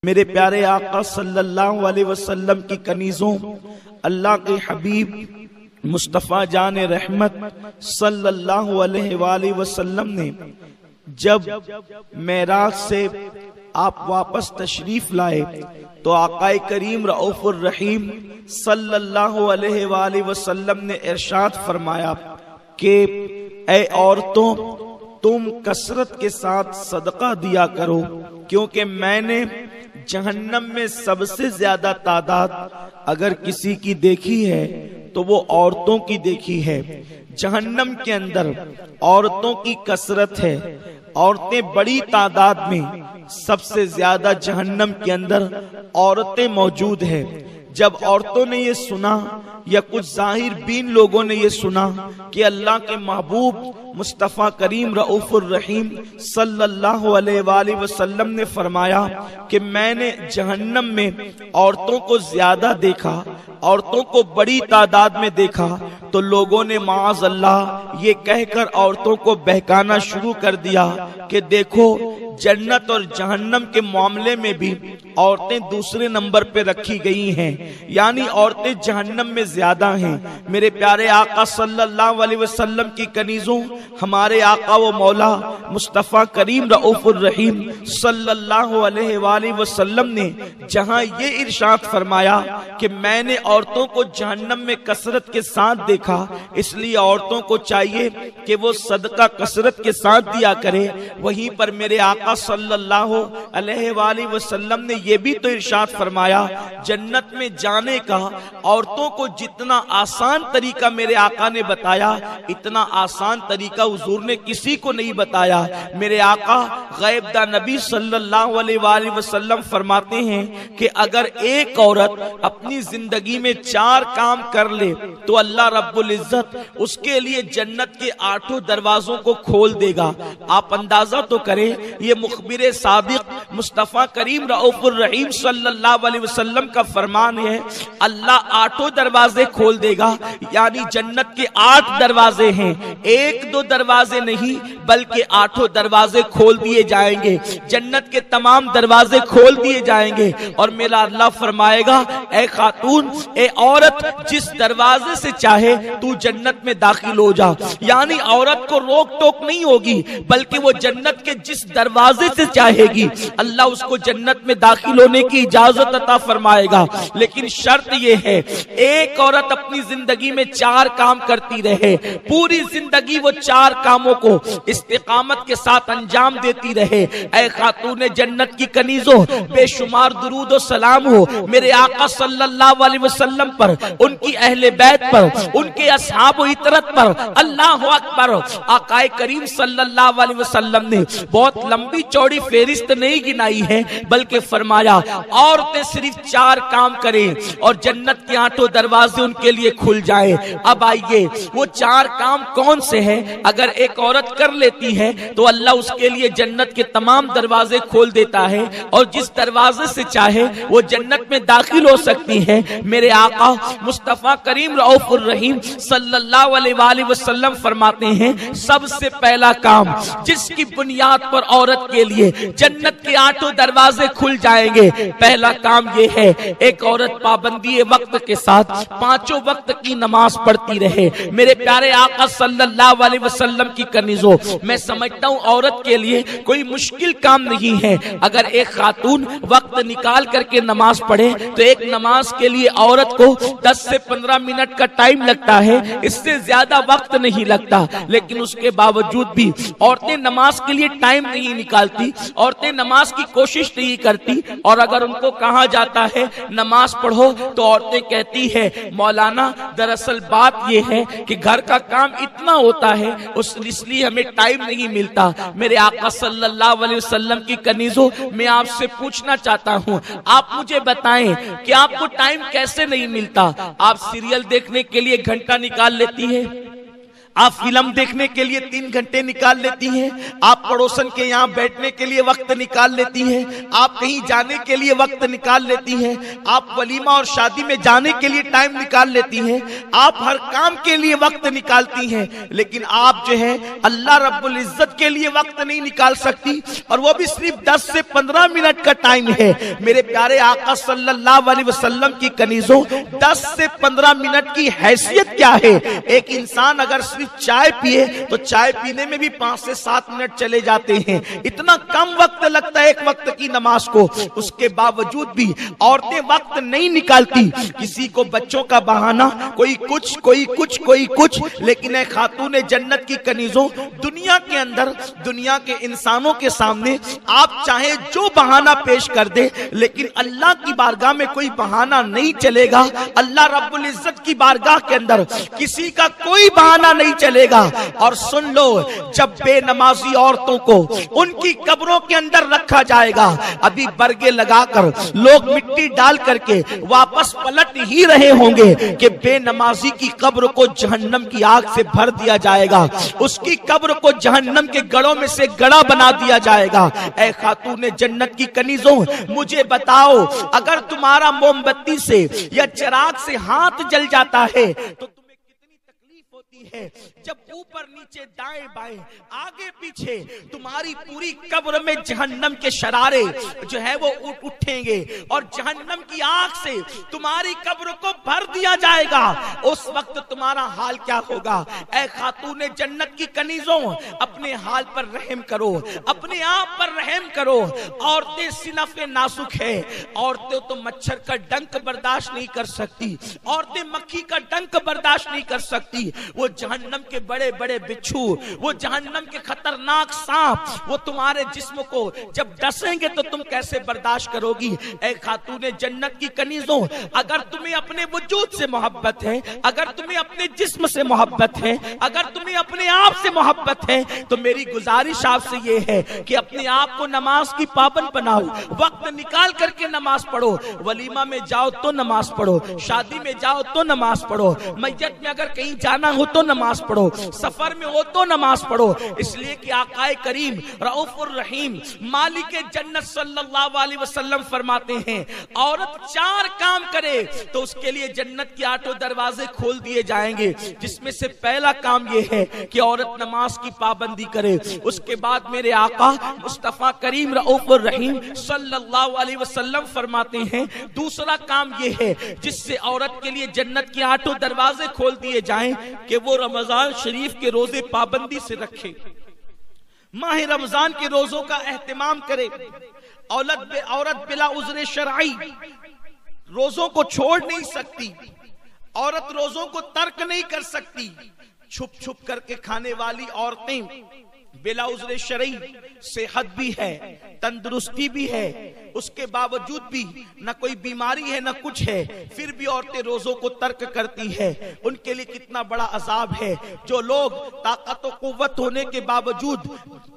मेरे प्यारे आका सल्लल्लाहु अलैहि वसल्लम की कनीजों, अल्लाह के हबीब मुस्तफ़ा जान रहमत सल्लल्लाहु अलैहि वसल्लम ने जब मेराज से आप वापस तशरीफ लाए तो आकाए करीम रऊफुर रहीम सल्लल्लाहु अलैहि वसल्लम ने इरशाद फरमाया कि ऐ औरतों, तुम कसरत के साथ सदका दिया करो, क्योंकि मैंने जहन्नम में सबसे ज्यादा तादाद अगर किसी की देखी है तो वो औरतों की देखी है। जहन्नम के अंदर औरतों की कसरत है, औरतें बड़ी तादाद में सबसे ज्यादा जहन्नम के अंदर औरतें मौजूद है। जब औरतों ने ये सुना या कुछ जाहिर बीन लोगों ने ये सुना कि अल्लाह के महबूब मुस्तफ़ा करीम रऊफुर रहीम सल्लल्लाहु अलैहि वसल्लम ने फरमाया कि मैंने जहन्नम में औरतों को ज्यादा देखा, औरतों को बड़ी तादाद में देखा, तो लोगों ने माज़ अल्लाह ये कहकर औरतों को बहकाना शुरू कर दिया कि देखो जन्नत और जहन्नम के मामले में भी औरतें दूसरे नंबर पे रखी गई हैं, यानी औरतें जहन्नम में ज्यादा हैं। मेरे प्यारे आका सल्लल्लाहु अलैहि वसल्लम की कनीजों, हमारे आका व मौला मुस्तफ़ा करीम रऊफुर रहीम सल्लल्लाहु अलैहि वसल्लम ने जहां ये इरशाद फरमाया कि मैंने औरतों को जहन्नम में कसरत के साथ देखा, इसलिए औरतों को चाहिए कि वो सदका कसरत के साथ दिया करे। वहीं पर मेरे आका सल्लल्लाहु अलैहि वसल्लम ने ये भी तो इरशाद फरमाया जन्नत में जाने का औरतों को जितना आसान तरीका मेरे आका ने बताया, इतना आसान तरीका हुजूर ने किसी को नहीं बताया। मेरे आका गैबदा नबी सल्लल्लाहु अलैहि वसल्लम फरमाते हैं कि अगर एक औरत अपनी जिंदगी में 4 काम कर ले तो अल्लाह रब्बुल इज्जत उसके लिए जन्नत के 8 दरवाजों को खोल देगा। आप अंदाजा तो करें, ये मुखबिर सादिक मुस्तफ़ा करीम रऊफुर रहीम सल्लल्लाहु अलैहि वसल्लम का फरमान है, अल्लाह 8 दरवाजे खोल देगा, यानी जन्नत के 8 दरवाजे हैं, 1-2 दरवाजे नहीं बल्कि 8 दरवाजे खोल दिए जाएंगे, जन्नत के तमाम दरवाजे खोल दिए जाएंगे। और मेरा अल्लाह फरमाएगा, ए खातून, ए औरत, जिस दरवाजे से चाहे तू जन्नत में दाखिल हो जा, यानी औरत को रोक टोक नहीं होगी, बल्कि वो जन्नत के जिस दरवाजे से चाहेगी अल्लाह उसको जन्नत में दाखिल होने की इजाजत अता फरमाएगा। लेकिन शर्त यह है, एक औरत अपनी जिंदगी में 4 काम करती रहे, पूरी जिंदगी वो 4 कामों को इस्तिकामत के साथ अंजाम देती रहे। ऐ खातून जन्नत की कनीजों, बेशुमार दुरूद और सलाम हो मेरे आका सल्लल्लाहु अलैहि वसल्लम पर, उनकी अहले बैत पर, उनके असहाब व इतरत पर। अल्लाहु अकबर। आकाए करीम सल्लल्लाहु अलैहि वसल्लम ने बहुत लंबी चौड़ी फेरिस्त नहीं गिनाई है, बल्कि फरमाया औरतें सिर्फ 4 काम करें और जन्नत के 8 दरवाजे उनके लिए खुल जाए। अब आइए वो 4 काम कौन से हैं? अगर एक औरत कर लेती है तो अल्लाह उसके लिए जन्नत के तमाम दरवाजे खोल देता है और जिस दरवाजे से चाहे वो जन्नत में दाखिल हो सकती है। मेरे आका मुस्तफ़ा करीम रऊफुर रहीम सल्लल्लाहु अलैहि वसल्लम फरमाते हैं, सबसे पहला काम जिसकी बुनियाद पर औरत के लिए जन्नत के 8 दरवाजे खुल जाएंगे, पहला काम ये है, एक औरत पाबंदी वक्त के साथ 5 वक्त की नमाज पढ़ती रहे। मेरे प्यारे आका सल्लल्लाहु अलैहि वसल्लम की कनीजों, मैं समझता हूँ औरत के लिए कोई मुश्किल काम नहीं है। अगर एक खातून वक्त निकाल करके नमाज पढ़े तो एक नमाज के लिए औरत को 10 से 15 मिनट का टाइम लगता है, इससे ज्यादा वक्त नहीं लगता। लेकिन उसके बावजूद भी औरतें नमाज के लिए टाइम नहीं निकालती, औरतें नमाज की कोशिश नहीं करती। और अगर उनको कहा जाता है नमाज पढ़ो तो औरतें कहती है, मौलाना दरअसल बात यह है कि घर का काम इतना होता है इसलिए हमें टाइम नहीं मिलता। मेरे आका सल्लल्लाहु अलैहि वसल्लम की कनीजों, मैं आपसे पूछना चाहता हूँ, आप मुझे बताएं कि आपको टाइम कैसे नहीं मिलता? आप सीरियल देखने के लिए घंटा निकाल लेती है, आप फिल्म देखने के लिए 3 घंटे निकाल लेती हैं, आप पड़ोसन के यहाँ बैठने के लिए वक्त निकाल लेती हैं, आप कहीं जाने के लिए वक्त निकाल लेती हैं, आप वलीमा और शादी में जाने के लिए टाइम निकाल लेती हैं, आप हर काम के लिए वक्त निकालती हैं, लेकिन आप जो है अल्लाह रब्बुल इज्जत के लिए वक्त नहीं निकाल सकती, और वो भी सिर्फ 10 से 15 मिनट का टाइम है। मेरे प्यारे आका सल्लल्लाहु अलैहि वसल्लम की कनीजों, 10 से 15 मिनट की हैसियत क्या है। एक इंसान अगर सिर्फ चाय पिए तो चाय पीने में भी 5 से 7 मिनट चले जाते हैं, इतना कम वक्त लगता है एक वक्त की नमाज को। उसके बावजूद भी औरतें वक्त नहीं निकालती, किसी को बच्चों का बहाना, कोई कुछ कोई कुछ कोई कुछ, लेकिन खातूने जन्नत की कनीजों, दुनिया के अंदर दुनिया के इंसानों के सामने आप चाहे जो बहाना पेश कर दे, लेकिन अल्लाह की बारगाह में कोई बहाना नहीं चलेगा। अल्लाह रब्बुल इज्जत की बारगाह के अंदर किसी का कोई बहाना नहीं चलेगा। और सुन लो, जब बेनमाजी औरतों को उनकी कब्रों के अंदर रखा जाएगा, अभी बरगे लगाकर लोग मिट्टी डाल करके वापस पलट ही रहे होंगे कि बेनमाजी की कब्र को जहन्नम की आग से भर दिया जाएगा, उसकी कब्र को जहन्नम के गड़ों में से गड़ा बना दिया जाएगा। ऐ खातूने जन्नत की कनीजों, मुझे बताओ, अगर तुम्हारा मोमबत्ती से या चिराग से हाथ जल जाता है तो है, जब ऊपर नीचे दाएं बाएं आगे पीछे तुम्हारी पूरी कब्र में जहन्नम के शरारे जो है वो उठेंगे और जहन्नम की आग से तुम्हारी कब्र को भर दिया जाएगा। उस वक्त तुम्हारा हाल क्या होगा। ऐ खातूने जन्नत की कनीजों, अपने हाल पर रहम करो, अपने आप पर रहम करो। औरतें सिनफे नाजुक है, औरतें तो मच्छर का डंक बर्दाश्त नहीं कर सकती, औरतें मक्खी का डंक बर्दाश्त नहीं कर सकती। वो जहन्नम के बड़े बड़े बिच्छू, वो जहन्नम के खतरनाक सांप, वो तुम्हारे जिस्म को जब डसेंगे तो तुम कैसे बर्दाश्त करोगी। ऐ खातूने जन्नत की कनीजों, अगर तुम्हें अपने वजूद से मोहब्बत है, अगर तुम्हें अपने जिस्म से मोहब्बत है, अगर तुम्हें अपने आप से मोहब्बत है, तो मेरी गुजारिश आपसे ये है कि अपने आप को नमाज की पाबंद बनाओ, वक्त निकाल करके नमाज पढ़ो। वलीमा में जाओ तो नमाज पढ़ो, शादी में जाओ तो नमाज पढ़ो, मैयत में अगर कहीं जाना हो तो नमाज पढ़ो, सफर में हो तो नमाज पढ़ो। इसलिए कि आकाए करीम रऊफुर रहीम मालिक जन्नत सल्लल्लाहु अलैहि वसल्लम फरमाते हैं, औरत 4 काम करे तो उसके लिए जन्नत के 8 दरवाजे खोल दिए जाएंगे, जिसमें से पहला काम यह है कि औरत नमाज की पाबंदी करे। उसके बाद मेरे आका मुस्तफा करीम रऊफुर रहीम सल्लल्लाहु अलैहि वसल्लम फरमाते हैं, दूसरा काम यह है जिससे औरत के लिए जन्नत के 8 दरवाजे खोल दिए जाएं कि वो रमजान शरीफ के रोजे पाबंदी से रखे, माह रमजान के रोजों का एहतमाम करे। औरत बिला उज़्र शरई रोजों को छोड़ नहीं सकती, औरत रोजों को तर्क नहीं कर सकती। छुप छुप करके खाने वाली औरतें बिला उज़्र शरई, सेहत भी है, तंदुरुस्ती भी है, उसके बावजूद भी न कोई बीमारी है न कुछ है, फिर भी औरतें रोजों को तर्क करती है। उनके लिए कितना बड़ा अजाब है। जो लोग ताकत और कुव्वत होने के बावजूद,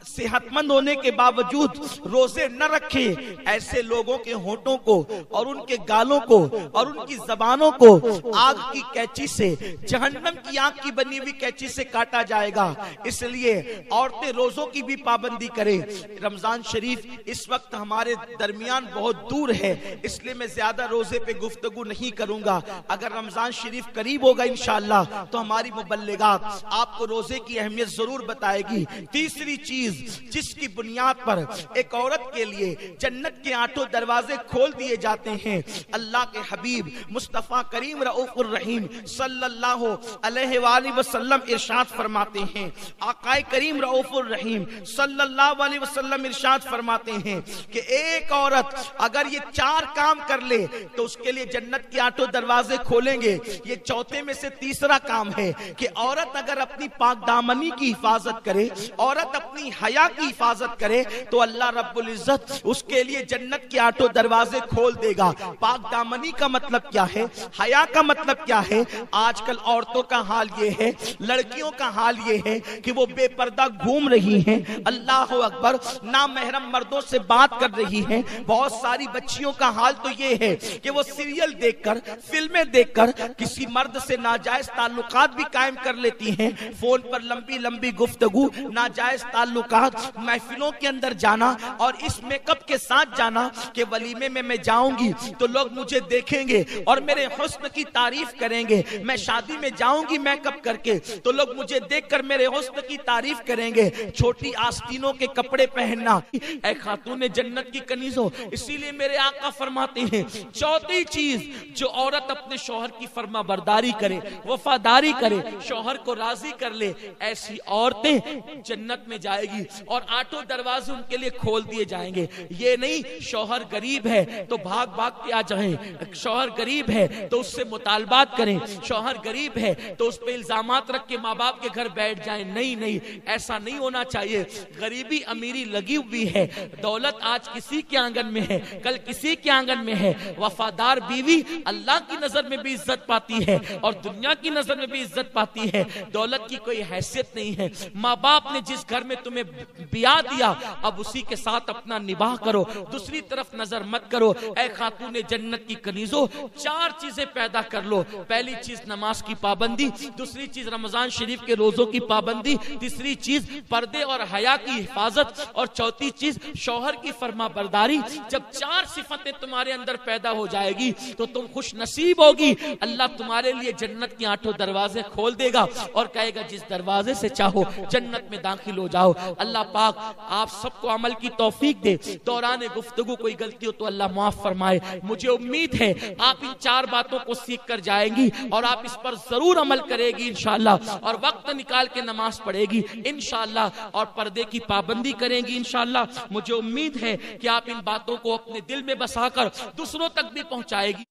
सेहतमंद होने के बावजूद रोजे न रखे, ऐसे लोगों के होठों को और उनके गालों को और उनकी जबानों को आग की कैंची से, जहन्नम की आग की बनी हुई कैंची से काटा जाएगा। इसलिए औरतें रोजों की भी पाबंदी करें। रमजान शरीफ इस वक्त हमारे दरमियान बहुत दूर है, इसलिए मैं ज्यादा रोजे पे गुफ्तगू नहीं करूंगा। अगर रमजान शरीफ करीब होगा इंशाअल्लाह तो हमारी मुबल्लिगात आपको रोजे की अहमियत जरूर बताएगी। तीसरी चीज जिसकी बुनियाद पर एक औरत के लिए जन्नत के 8 दरवाजे खोल दिए जाते हैं, अल्लाह के हबीब मुस्तफा करीम रऊफुर रहीम सल्लल्लाहु अलैहि वसल्लम इरशाद फरमाते हैं, आकाए करीम रऊफुर रहीम सल्लल्लाहु अलैहि वसल्लम इरशाद फरमाते हैं कि एक औरत अगर ये 4 काम कर ले तो उसके लिए जन्नत के 8 दरवाजे खोलेंगे। ये चौथे में से तीसरा काम है कि औरत अगर अपनी पाकदामनी की हिफाजत करे, औरत अपनी हया की हिफाजत करे, तो अल्लाह रब्बुल इज्जत उसके लिए जन्नत के 8 दरवाजे खोल देगा। पाकदामनी का मतलब क्या है, हया का मतलब क्या है। आजकल औरतों का हाल ये है, लड़कियों का हाल ये है कि वो बेपर्दा घूम रही हैं, अल्लाह अकबर, नामहरम मर्दों से बात कर रही हैं, बहुत सारी बच्चियों का हाल तो ये है कि वो सीरियल देखकर, फिल्में देखकर किसी मर्द से नाजायज ताल्लुकात भी कायम कर लेती हैं। फोन पर लंबी लंबी गुफ्तगू, नाजायज ताल्लुकात, महफिलों के अंदर जाना और इस मेकअप के साथ जाना कि वलीमे में मैं जाऊंगी तो लोग मुझे देखेंगे और मेरे हुस्न की तारीफ करेंगे। मैं शादी में जाऊंगी मेकअप करके तो लोग मुझे देखकर मेरे हुस्न की तारीफ करेंगे। छोटी आस्तीनों के कपड़े पहनना, ऐ खातून जन्नत की कनीजों, इसीलिए मेरे आका फरमाते हैं चौथी चीज, जो औरत अपने शौहर की फर्मा बरदारी करे, वफादारी करे, शौहर को राजी कर ले, ऐसी औरतें जन्नत में जाएगी और 8 दरवाजे उनके लिए खोल दिए जाएंगे। ये नहीं शौहर गरीब है तो भाग भाग के आ जाएं, शौहर गरीब है तो उससे मुतालबात करें, शौहर गरीब है तो उस पे इल्जामात रख के माँ बाप के घर बैठ जाएं। नहीं नहीं, ऐसा नहीं होना चाहिए। गरीबी अमीरी लगी हुई है, दौलत आज किसी के आंगन में है, कल किसी के आंगन में है। वफादार बीवी अल्लाह की नजर में भी इज्जत पाती है और दुनिया की नजर में भी इज्जत पाती है। दौलत की कोई हैसियत नहीं है। माँ बाप ने जिस घर में तुम्हें ब्याह दिया अब उसी के साथ अपना निबाह करो, दूसरी तरफ नजर मत करो। ऐ खातून जन्नत की कनीजों, 4 चीजें पैदा कर लो। पहली चीज नमाज की पाबंदी, दूसरी चीज रमजान शरीफ के रोजों की पाबंदी, तीसरी चीज पर्दे और हया की हिफाजत और चौथी चीज शौहर की फर्मा बरदारी। जब 4 सिफतें तुम्हारे अंदर पैदा हो जाएगी तो तुम खुश नसीब होगी। अल्लाह तुम्हारे लिए जन्नत के 8 दरवाजे खोल देगा और कहेगा जिस दरवाजे से चाहो जन्नत में दाखिल हो जाओ। अल्लाह पाक आप सबको अमल की तौफीक दे। दौरान गुफ्तगू कोई गलती हो तो अल्लाह माफ फरमाए। मुझे उम्मीद है आप इन 4 बातों को सीख कर जाएंगी और आप इस पर जरूर अमल करेगी इंशाअल्लाह, और वक्त निकाल के नमाज पढ़ेगी इंशाअल्लाह, और पर्दे की पाबंदी करेंगी इंशाअल्लाह। मुझे उम्मीद है कि आप इन बातों को अपने दिल में बसाकर दूसरों तक भी पहुंचाएगी।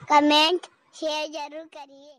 कमेंट शेयर जरूर करिए।